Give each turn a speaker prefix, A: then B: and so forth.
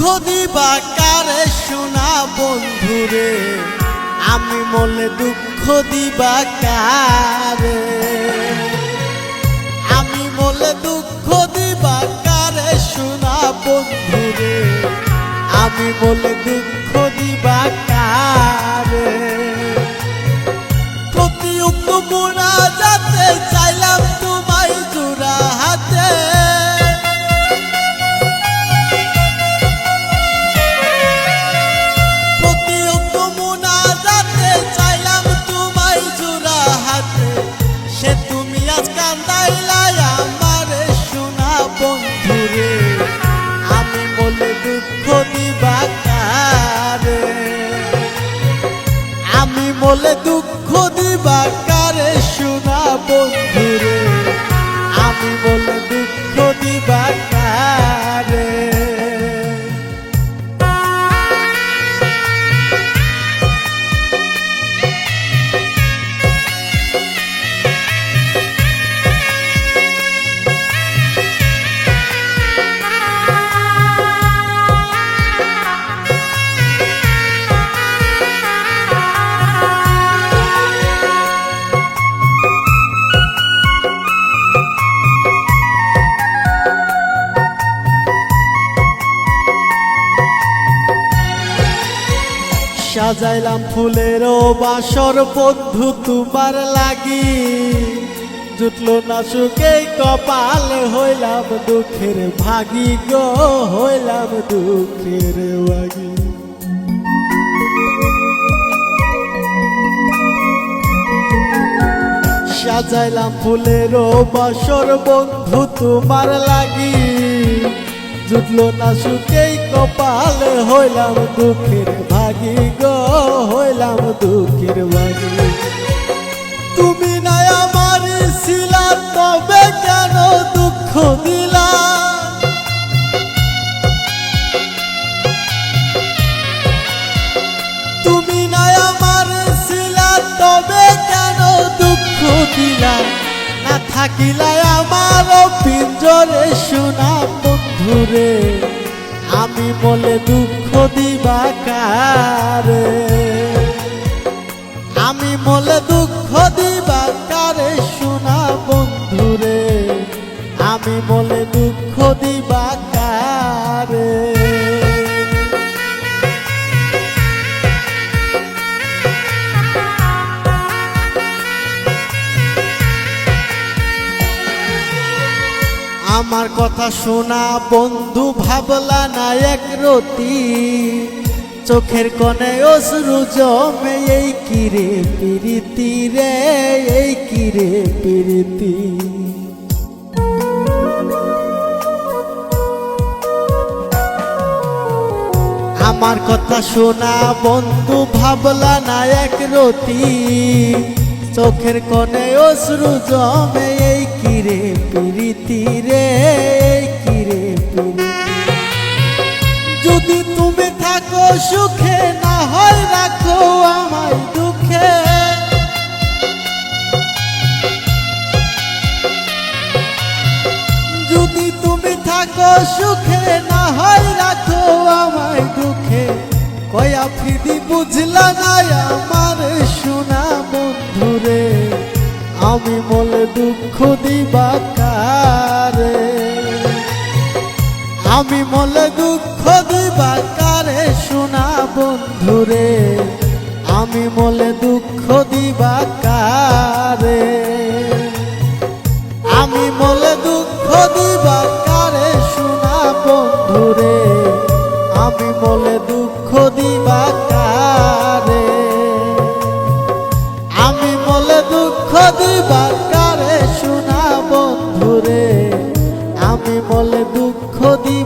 A: দিবা কারে শোনা বন্ধুরে, আমি মরলে দুঃখ দিবা কারে, আমি মরলে দুঃখ দিবা কারে শোনা বন্ধুরে, আমি মরলে দুঃখ দিবা কারে। প্রতি উক্ত মুনাজাতে চাইলাম তোমায় জোড়া হাতে, প্রতি উক্ত মুনাজাতে চাইলাম তোমায় জোড়া হাতে, সে তুমি আজ কান্দাইলাই আমারে শোনা বন্ধুরে, আমি মরলে দুঃখ দিবা কারে, আমি মরলে দুঃখ দিবা কারে শোনা বন্ধুরে, আমি মরলে দুঃখ দিবা কারে। সাজাইলাম ফুলের বাসর বন্ধু তোমার লাগি, জুটলো না সুখে কপাল, হইলাম দুঃখের ভাগি গো, হইলাম দুঃখের ভাগি। সাজাইলাম ফুলের বাসর বন্ধু তোমার লাগি, জুটলো না সুখে কপাল, হইলাম দুঃখের ভাগি গো, হইলাম দুঃখের ভাগি। তুমি নাই আমার ছিলা তবে কেন দুঃখ দিলা, তুমি নাই আমার ছিলা তবে কেন দুঃখ দিলা, না থাকিলাই আমার পিঞ্জরে শোনা বন্ধুরে, আমি মরলে দুঃখ দিবা কারে, আমি মরলে দুঃখ দিবা কারে শোনা বন্ধুরে, আমি মরলে দুঃখ দিবা কারে। আমার কথা শোনা বন্ধু ভাবলা না এক রতি, চোখের কোণে অশ্রু জমে, এই কিরে প্রীতি রে, এই কিরে প্রীতি। আমার কথা শোনা বন্ধু ভাবলা না এক রতি, চোখের কোণে অশ্রু জমে, এই কিরে প্রীতি রে, এই কিরে প্রীতি। যদি তুমি থাকো সুখে, না হয় রাখো আমায় দুঃখে, যদি তুমি থাকো সুখে, না হয় রাখো আমায় দুঃখে, কয়া ফিদি বুঝলা না আমার শোনা বন্ধুরে, আমি মরলে দুঃখ দিবা কারে, আমি মরলে দুঃখ দিবা কারে শোনা বন্ধুরে, আমি মরলে দুঃখ দিবা কারে, আমি মরলে দুঃখ দিবা কারে শোনা বন্ধুরে, আমি মরলে দুঃখ দিবা কারে, আমি মরলে দুঃখ দিবা কারে শোনা বন্ধুরে, আমি মরলে দুঃখ দিবা